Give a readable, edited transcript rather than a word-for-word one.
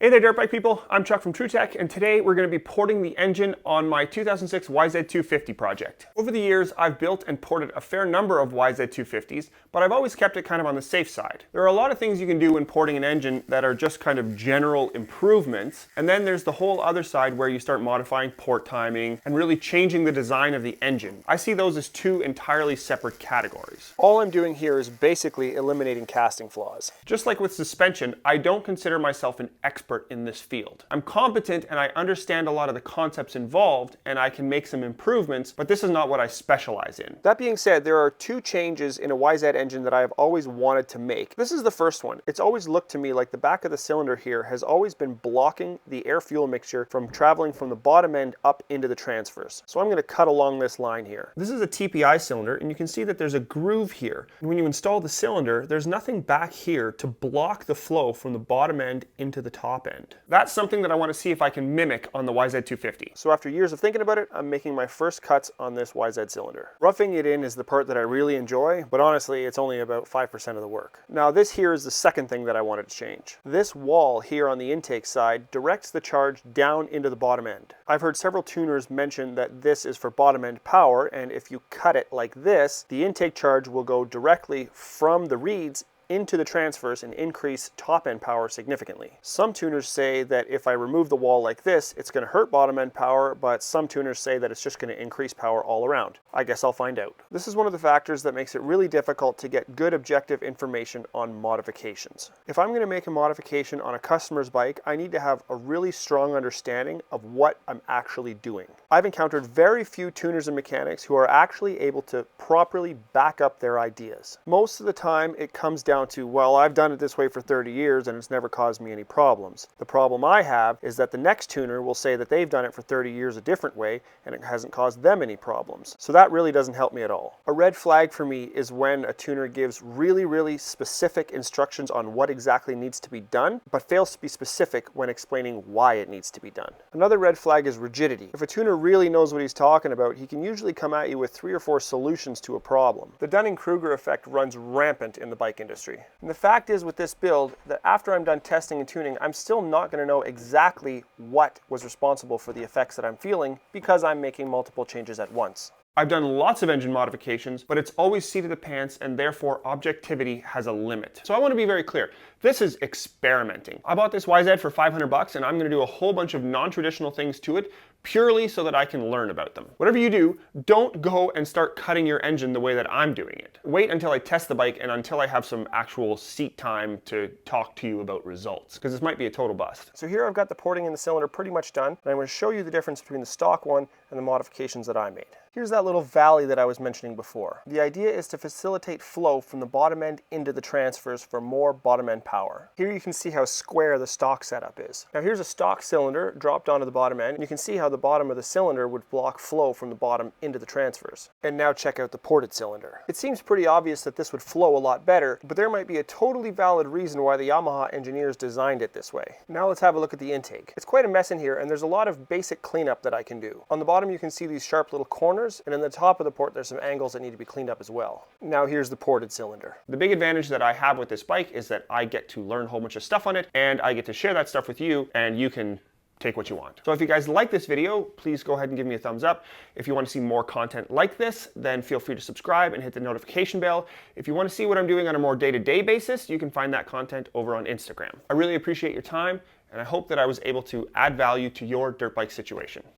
Hey there dirt bike people, I'm Chuck from TrueTech, and today we're going to be porting the engine on my 2006 YZ250 project. Over the years, I've built and ported a fair number of YZ250s, but I've always kept it kind of on the safe side. There are a lot of things you can do when porting an engine that are just kind of general improvements, and then there's the whole other side where you start modifying port timing and really changing the design of the engine. I see those as two entirely separate categories. All I'm doing here is basically eliminating casting flaws. Just like with suspension, I don't consider myself an expert in this field. I'm competent and I understand a lot of the concepts involved and I can make some improvements, but this is not what I specialize in. That being said, there are two changes in a YZ engine that I have always wanted to make. This is the first one. It's always looked to me like the back of the cylinder here has always been blocking the air-fuel mixture from traveling from the bottom end up into the transfers. So I'm going to cut along this line here. This is a TPI cylinder and you can see that there's a groove here. And when you install the cylinder, there's nothing back here to block the flow from the bottom end into the top end. That's something that I want to see if I can mimic on the YZ250. So after years of thinking about it, I'm making my first cuts on this YZ cylinder. Roughing it in is the part that I really enjoy, but honestly, it's only about 5% of the work. Now this here is the second thing that I wanted to change. This wall here on the intake side directs the charge down into the bottom end. I've heard several tuners mention that this is for bottom end power, and if you cut it like this, the intake charge will go directly from the reeds into the transfers and increase top end power significantly. Some tuners say that if I remove the wall like this, it's going to hurt bottom end power, but some tuners say that it's just going to increase power all around. I guess I'll find out. This is one of the factors that makes it really difficult to get good objective information on modifications. If I'm going to make a modification on a customer's bike, I need to have a really strong understanding of what I'm actually doing. I've encountered very few tuners and mechanics who are actually able to properly back up their ideas. Most of the time it comes down to, well, I've done it this way for 30 years and it's never caused me any problems. The problem I have is that the next tuner will say that they've done it for 30 years a different way and it hasn't caused them any problems. So that really doesn't help me at all. A red flag for me is when a tuner gives really specific instructions on what exactly needs to be done, but fails to be specific when explaining why it needs to be done. Another red flag is rigidity. If a tuner really knows what he's talking about, he can usually come at you with 3 or 4 solutions to a problem. The Dunning-Kruger effect runs rampant in the bike industry. And the fact is with this build that after I'm done testing and tuning, I'm still not going to know exactly what was responsible for the effects that I'm feeling because I'm making multiple changes at once. I've done lots of engine modifications, but it's always seat of the pants and therefore objectivity has a limit. So I want to be very clear. This is experimenting. I bought this YZ for $500 and I'm going to do a whole bunch of non-traditional things to it purely so that I can learn about them. Whatever you do, don't go and start cutting your engine the way that I'm doing it. Wait until I test the bike and until I have some actual seat time to talk to you about results, because this might be a total bust. So here I've got the porting in the cylinder pretty much done, and I'm going to show you the difference between the stock one and the modifications that I made. Here's that little valley that I was mentioning before. The idea is to facilitate flow from the bottom end into the transfers for more bottom end power. Here you can see how square the stock setup is. Now here's a stock cylinder dropped onto the bottom end, and you can see how the bottom of the cylinder would block flow from the bottom into the transfers. And now check out the ported cylinder. It seems pretty obvious that this would flow a lot better, but there might be a totally valid reason why the Yamaha engineers designed it this way. Now let's have a look at the intake. It's quite a mess in here, and there's a lot of basic cleanup that I can do. On the bottom you can see these sharp little corners, and in the top of the port there's some angles that need to be cleaned up as well. Now here's the ported cylinder. The big advantage that I have with this bike is that I get to learn a whole bunch of stuff on it, and I get to share that stuff with you, and you can take what you want. So if you guys like this video, please go ahead and give me a thumbs up. If you want to see more content like this, then feel free to subscribe and hit the notification bell. If you want to see what I'm doing on a more day-to-day basis, you can find that content over on Instagram. I really appreciate your time, and I hope that I was able to add value to your dirt bike situation.